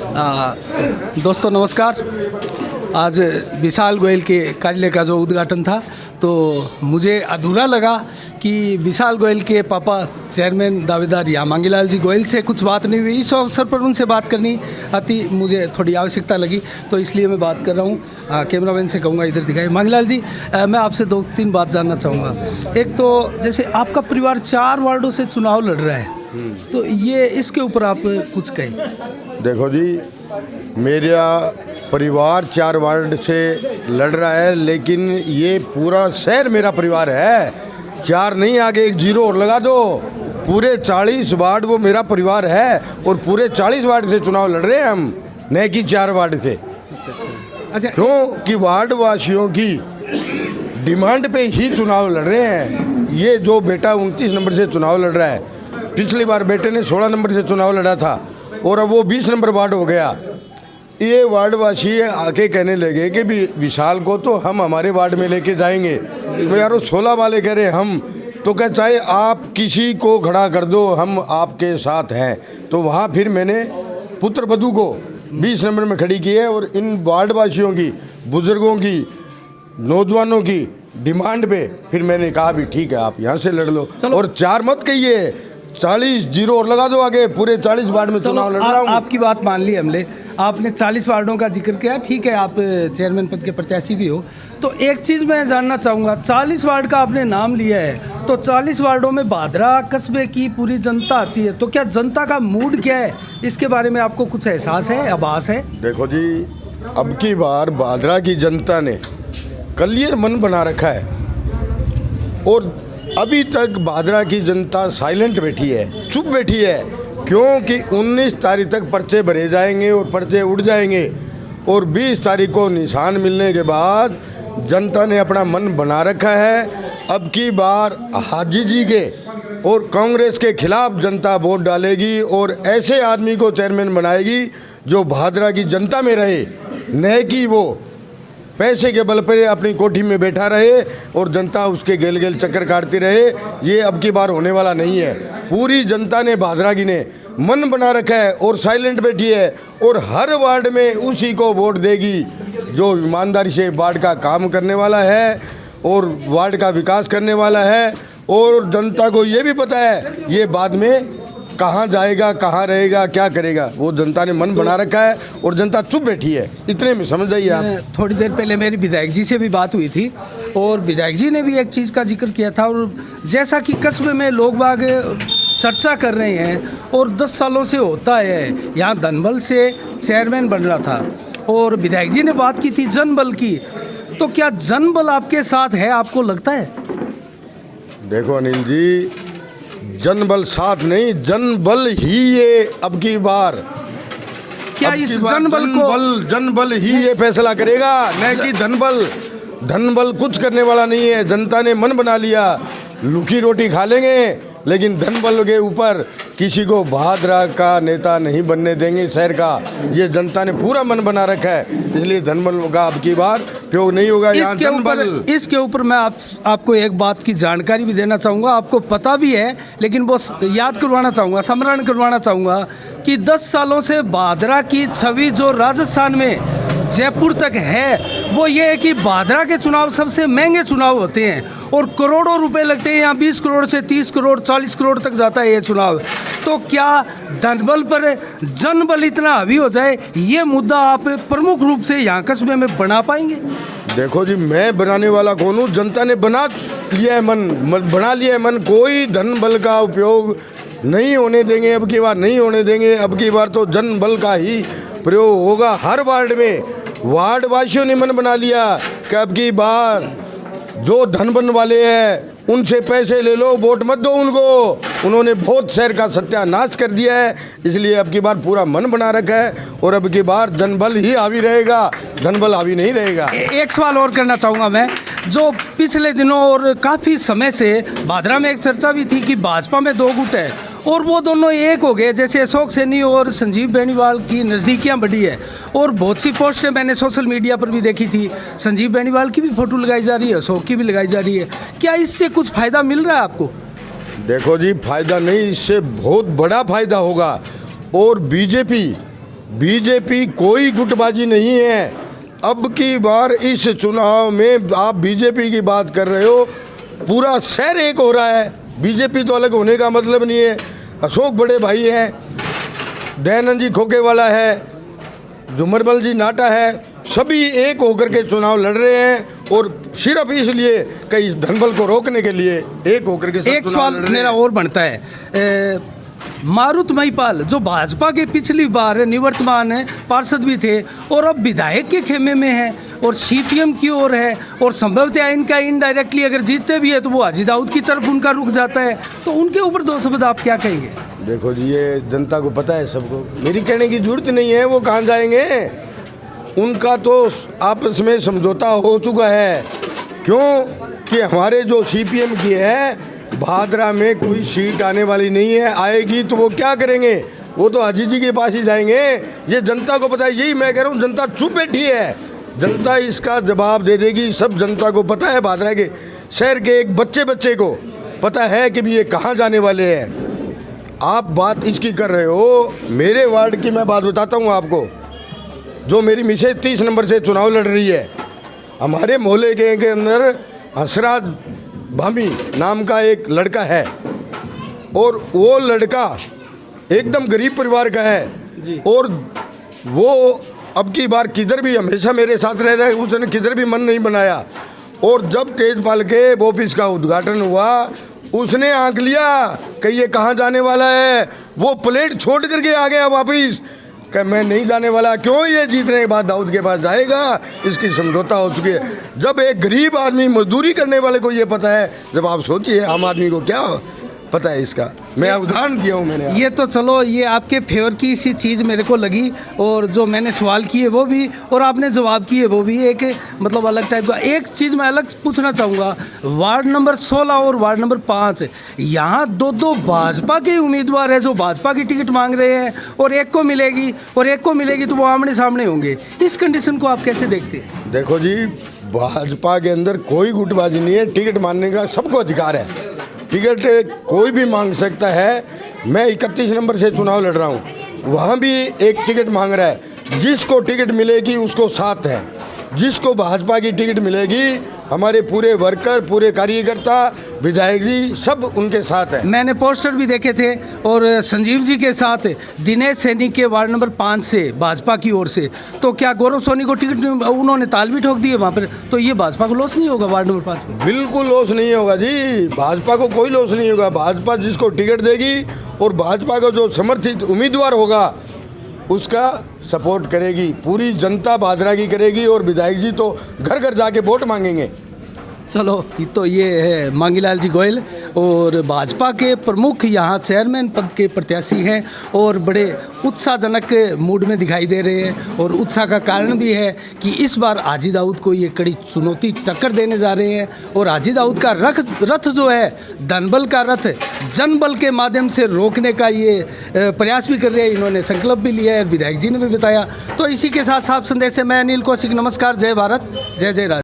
दोस्तों नमस्कार। आज विशाल गोयल के कार्यालय का जो उद्घाटन था तो मुझे अधूरा लगा कि विशाल गोयल के पापा चेयरमैन दावेदार या मांगीलाल जी गोयल से कुछ बात नहीं हुई। इस अवसर पर उनसे बात करनी आती मुझे थोड़ी आवश्यकता लगी, तो इसलिए मैं बात कर रहा हूँ। कैमरामैन से कहूँगा इधर दिखाइए। मांगीलाल जी, मैं आपसे 2-3 बात जानना चाहूँगा। एक तो जैसे आपका परिवार 4 वार्डों से चुनाव लड़ रहा है, तो ये इसके ऊपर आप कुछ कहें। देखो जी, मेरा परिवार 4 वार्ड से लड़ रहा है, लेकिन ये पूरा शहर मेरा परिवार है। 4 नहीं, आगे एक 0 और लगा दो, पूरे 40 वार्ड वो मेरा परिवार है। और पूरे 40 वार्ड से चुनाव लड़ रहे हैं हम, न कि 4 वार्ड से। अच्छा, क्यों कि वार्ड वासियों की डिमांड पे ही चुनाव लड़ रहे हैं। ये जो बेटा 29 नंबर से चुनाव लड़ रहा है, पिछली बार बेटे ने 16 नंबर से चुनाव लड़ा था और अब वो 20 नंबर वार्ड हो गया। ये वार्ड वासी आके कहने लगे कि भी विशाल को तो हम हमारे वार्ड में लेके जाएंगे। तो यार वो 16 वाले कह रहे हम तो क्या, चाहे आप किसी को खड़ा कर दो, हम आपके साथ हैं। तो वहाँ फिर मैंने पुत्र वधू को 20 नंबर में खड़ी की है और इन वार्ड वासियों की, बुजुर्गों की, नौजवानों की डिमांड पे फिर मैंने कहा भी ठीक है, आप यहाँ से लड़ लो। और 4 मत कहिए, 40 0 और लगा दो, आगे पूरे 40 वार्ड में चुनाव लड़ रहा हूँ। आपकी बात मान ली हमने, आपने 40 वार्डों का जिक्र किया, ठीक है, आप चेयरमैन पद के प्रत्याशी भी हो। तो एक चीज़ मैं जानना चाहूँगा, 40 वार्ड का आपने नाम लिया है, तो 40 वार्डों में भादरा कस्बे की पूरी जनता आती है, तो क्या जनता का मूड क्या है, इसके बारे में आपको कुछ एहसास है, आभास है? देखो जी, अब की बार भादरा की जनता ने क्लियर मन बना रखा है और अभी तक भादरा की जनता साइलेंट बैठी है, चुप बैठी है। क्योंकि 19 तारीख तक पर्चे भरे जाएंगे और पर्चे उड़ जाएंगे और 20 तारीख को निशान मिलने के बाद जनता ने अपना मन बना रखा है। अब की बार हाजी जी के और कांग्रेस के खिलाफ जनता वोट डालेगी और ऐसे आदमी को चेयरमैन बनाएगी जो भादरा की जनता में रहे, न कि वो पैसे के बल पर अपनी कोठी में बैठा रहे और जनता उसके गेल गेल चक्कर काटती रहे। ये अब की बार होने वाला नहीं है। पूरी जनता ने, भादरा की ने मन बना रखा है और साइलेंट बैठी है और हर वार्ड में उसी को वोट देगी जो ईमानदारी से वार्ड का काम करने वाला है और वार्ड का विकास करने वाला है। और जनता को ये भी पता है ये बाद में कहाँ जाएगा, कहाँ रहेगा, क्या करेगा, वो जनता ने मन बना रखा है और जनता चुप बैठी है। इतने में समझ जाइए आप। थोड़ी देर पहले मेरी विधायक जी से भी बात हुई थी और विधायक जी ने भी एक चीज़ का जिक्र किया था, और जैसा कि कस्बे में लोग बाग चर्चा कर रहे हैं और 10 सालों से होता है, यहाँ धनबल से चेयरमैन बन रहा था और विधायक जी ने बात की थी जनबल की, तो क्या जनबल आपके साथ है, आपको लगता है? देखो अनिल जी, जनबल साथ नहीं, जनबल ही ये अब की बार, क्या इस जनबल ही ये फैसला करेगा, न कि धनबल। धनबल कुछ करने वाला नहीं है। जनता ने मन बना लिया, लुकी रोटी खा लेंगे, लेकिन धनबल के ऊपर किसी को भादरा का नेता नहीं बनने देंगे शहर का। ये जनता ने पूरा मन बना रखा है, इसलिए धनबल का अब की बार प्रयोग नहीं होगा यहाँ जनबल। इसके ऊपर मैं आपको एक बात की जानकारी भी देना चाहूँगा, आपको पता भी है लेकिन वो याद करवाना चाहूँगा, स्मरण करवाना चाहूँगा कि 10 सालों से भादरा की छवि जो राजस्थान में जयपुर तक है वो ये है कि भादरा के चुनाव सबसे महंगे चुनाव होते हैं और करोड़ों रुपए लगते हैं। यहाँ 20 करोड़ से 30 करोड़ 40 करोड़ तक जाता है ये चुनाव। तो क्या धनबल पर जनबल इतना हावी हो जाए, ये मुद्दा आप प्रमुख रूप से यहाँ कस्बे में बना पाएंगे? देखो जी, मैं बनाने वाला कौन हूँ? जनता ने बना लिया है मन बना लिया है मन। कोई धनबल का उपयोग नहीं होने देंगे, अब की बार नहीं होने देंगे। अब की बार तो जनबल का ही प्रयोग होगा हर वार्ड में। वार्ड वासियों ने मन बना लिया कि अब की बार जो धनबन वाले हैं उनसे पैसे ले लो, वोट मत दो उनको। उन्होंने बहुत शहर का सत्यानाश कर दिया है, इसलिए अब की बार पूरा मन बना रखा है और अब की बार जनबल ही हावी रहेगा, धनबल हावी नहीं रहेगा। एक सवाल और करना चाहूँगा मैं, जो पिछले दिनों और काफ़ी समय से भादरा में एक चर्चा भी थी कि भाजपा में 2 गुट है और वो दोनों एक हो गए। जैसे अशोक सैनी और संजीव बेनीवाल की नज़दीकियाँ बढ़ी है और बहुत सी पोस्टें मैंने सोशल मीडिया पर भी देखी थी, संजीव बेनीवाल की भी फ़ोटो लगाई जा रही है, अशोक की भी लगाई जा रही है। क्या इससे कुछ फ़ायदा मिल रहा है आपको? देखो जी, फ़ायदा नहीं, इससे बहुत बड़ा फ़ायदा होगा। और बीजेपी बीजेपी कोई गुटबाजी नहीं है। अब की बार इस चुनाव में आप बीजेपी की बात कर रहे हो, पूरा शहर एक हो रहा है। बीजेपी तो अलग होने का मतलब नहीं है। अशोक बड़े भाई हैं, दयानंद जी खोखेवाला है, झुमरमल जी नाटा है, सभी एक होकर के चुनाव लड़ रहे हैं और सिर्फ इसलिए कि इस धनबल को रोकने के लिए एक होकर के सब एक चुनाव सवाल लड़ रहे मेरा हैं। और बनता है, मारुत महिपाल जो भाजपा के पिछली बार निवर्तमान है पार्षद भी थे और अब विधायक के खेमे में है और सीपीएम की ओर है और संभवतः इनका इनडायरेक्टली अगर जीतते भी है तो वो हाजी दाऊद की तरफ उनका रुख जाता है, तो उनके ऊपर दो शब्द आप क्या कहेंगे? देखो जी, ये जनता को पता है, सबको मेरी कहने की जरूरत नहीं है। वो कहाँ जाएंगे, उनका तो आपस में समझौता हो चुका है। क्यों कि हमारे जो सीपीएम की है, भादरा में कोई सीट आने वाली नहीं है। आएगी तो वो क्या करेंगे, वो तो हाजी जी के पास ही जाएंगे। ये जनता को पता है, यही मैं कह रहा हूँ, जनता चुप बैठी है। जनता इसका जवाब दे देगी। सब जनता को पता है, भादरा के शहर के एक बच्चे को पता है कि भी ये कहाँ जाने वाले हैं। आप बात इसकी कर रहे हो, मेरे वार्ड की मैं बात बताता हूँ आपको। जो मेरी मिसेज 30 नंबर से चुनाव लड़ रही है, हमारे मोहल्ले के अंदर हंसराज भामी नाम का एक लड़का है और वो लड़का एकदम गरीब परिवार का है और वो अब की बार किधर भी हमेशा मेरे साथ रह रहा है। उसने किधर भी मन नहीं बनाया और जब तेजपाल के ऑफिस का उद्घाटन हुआ, उसने आंक लिया कि ये कहाँ जाने वाला है। वो प्लेट छोड़ करके आ गया वापिस कि मैं नहीं जाने वाला। क्यों, ये जीतने के बाद दाऊद के पास जाएगा, इसकी समझौता हो चुकी है। जब एक गरीब आदमी मजदूरी करने वाले को ये पता है, जब आप सोचिए आम आदमी को क्या पता है इसका। मैं उदाहरण दिया हूँ मैंने। ये तो चलो, ये आपके फेवर की सी चीज़ मेरे को लगी और जो मैंने सवाल किए वो भी और आपने जवाब किए वो भी एक मतलब अलग टाइप का। एक चीज़ मैं अलग पूछना चाहूँगा, वार्ड नंबर 16 और वार्ड नंबर 5 यहाँ दो भाजपा के उम्मीदवार है जो भाजपा की टिकट मांग रहे हैं और एक को मिलेगी तो वो आमने सामने होंगे। इस कंडीशन को आप कैसे देखते हैं? देखो जी, भाजपा के अंदर कोई गुटबाजी नहीं है। टिकट मांगने का सबको अधिकार है। टिकट कोई भी मांग सकता है। मैं 31 नंबर से चुनाव लड़ रहा हूँ, वहाँ भी एक टिकट मांग रहा है। जिसको टिकट मिलेगी उसको साथ है। जिसको भाजपा की टिकट मिलेगी, हमारे पूरे वर्कर, पूरे कार्यकर्ता, विधायक जी सब उनके साथ हैं। मैंने पोस्टर भी देखे थे और संजीव जी के साथ दिनेश सैनी के वार्ड नंबर 5 से भाजपा की ओर से, तो क्या गौरव सोनी को टिकट उन्होंने ताल भी ठोक दी है वहाँ पर, तो ये भाजपा को लॉस नहीं होगा वार्ड नंबर 5 में? बिल्कुल लॉस नहीं होगा जी, भाजपा को कोई लॉस नहीं होगा। भाजपा जिसको टिकट देगी और भाजपा का जो समर्थित उम्मीदवार होगा उसका सपोर्ट करेगी, पूरी जनता भादरा की करेगी और विधायक जी तो घर घर जाके वोट मांगेंगे। चलो, तो ये है मांगीलाल जी गोयल और भाजपा के प्रमुख यहाँ चेयरमैन पद के प्रत्याशी हैं और बड़े उत्साहजनक मूड में दिखाई दे रहे हैं। और उत्साह का कारण भी है कि इस बार हाजी दाऊद को ये कड़ी चुनौती टक्कर देने जा रहे हैं और हाजी दाऊद का रथ जो है, धनबल का रथ जनबल के माध्यम से रोकने का ये प्रयास भी कर रहे हैं। इन्होंने संकल्प भी लिया है, विधायक जी ने भी बताया। तो इसी के साथ साफ संदेश है। मैं अनिल कौशिक, नमस्कार, जय भारत, जय जय राज।